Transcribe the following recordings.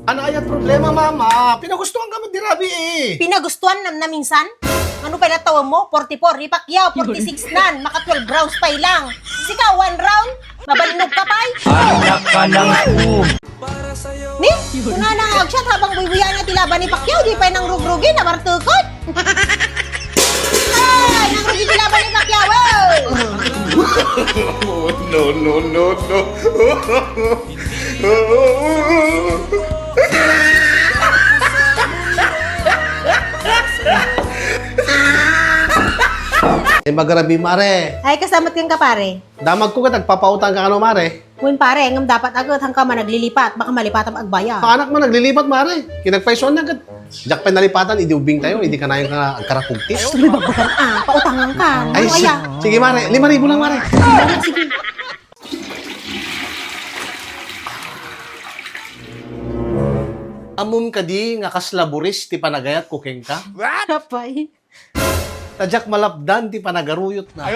Ano ayat problema, mama? Pinagustuhan kami di Rabi eh. Pinagustuhan na minsan? Ano pa tawa mo? 44, ni Pacquiao, 46 nan, maka 12 rounds pa lang. Sika, 1 round, mabalinog ka pa Anak ka ng Ni, kuna nang agshot habang buibuyan na tilaban ni Pacquiao, di pa nang rugrugin na martukot. Ay, nang rugi tilaban ni Pacquiao. No, no, no, no. Eh, magarabi, mare. Ay, kasamat kang ka pare. Damag ko ka, nagpapautang ka ano, mare. Kung pare, ngam dapat agad hangka man naglilipat, baka malipat ang agbaya. Paanak mo, naglilipat, mare. Kinagpaison na agad. Diyak pa nalipatan, hindi ubing tayo, hindi ka na yung karakugtis. Tuloy bagbagan pautangan ka. Ay, Ano kaya? sige, mare. 5,000 lang, mare. Sige. Amum ka di, nga kaslaburis, ti panagayat kuking ka. Rapay. Tadyak malapdan, ti panagaruyot na.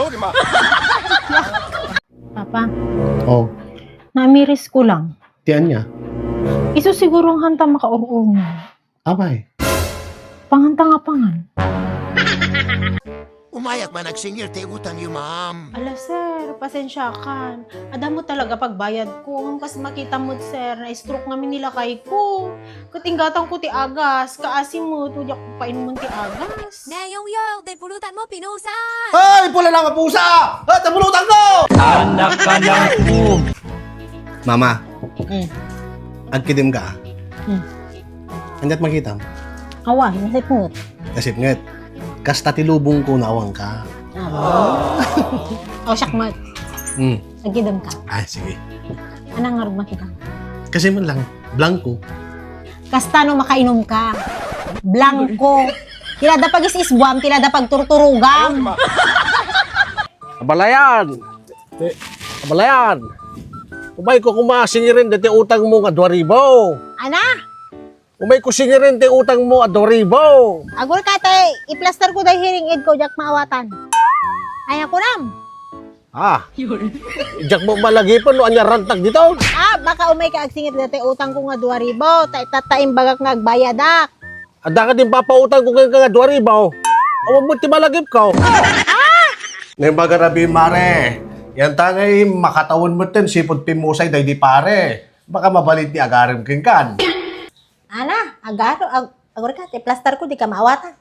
Papa, Oh, namiris ko lang. tiyan niya. Iso sigurong hanta makaurong. Abay. Panganta nga pangan. Umayak man nagsingir, te utang yung ma'am. Ala sir, pasensya kan. Ada mo talaga pagbayad ko. Ang kas makita mo sir, na-stroke ngamin nila kay ko. Katinggatan ko ti agas. Kaasim mo, tudyak ko painom mo ti agas. Nayong de pulutan mo pinusa. Ay, pula lang ang pusa! At nabulutan ko! anak ka ng Mama, Hmm. agkidim ka. Hmm. Andiat makita. Awa, nasip mo. Kasip nget. Kasta tilubong ko nawang ka. O, syakmat. Hmm. Nagidam ka. Ay, sige. Anang nga makita? Kasi man lang, blanco. Kasta no makainom ka. Blanco. Tilada pag isisbuam, tilada pag turturugam. Abalayan! Abalayan! Umay ko kumasingirin dati utang mo nga 2,000. Ana, Umay ko singirin dati utang mo nga 2,000. agol ka tay, i-plaster ko dahil hearing aid ko, jak maawatan. Ay, ako nam. Ah, ijak mo malagi pa no anya rantag dito. Baka umay ka agsingit dati utang ko nga 2,000, tay tataim bagak nga agbayadak. Ada ka din papautang ko nga 2,000. Awan mo ti malagip ka. Nembaga rabi, mare. Yan tangay makatawon mo ten, sipod pimusay day di pare. Baka mabalit ni agarim king kan. Ana, agor ka, tay plaster ko, di ka maawatan.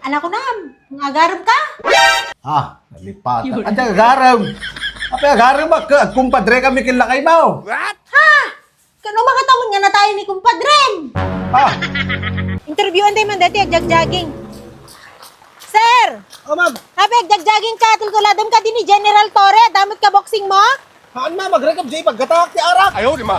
Anak ko nam, agaram ka? Ah, nalipatan. Ante agarim. Apa agarim ba? Kumpadre kami kilakay mo. Kano makatawon nga na tayo ni kumpadrem? Ah, Interviewan tayo man dati, agjag-jogging. Sir! oh ma'am. Habi, agjag-jogging ka, tultuladam ka din ni General Torre, damot ka boxing mo? Haan ma, magrekap jay pagkatak ti arak. Ayaw, di ma.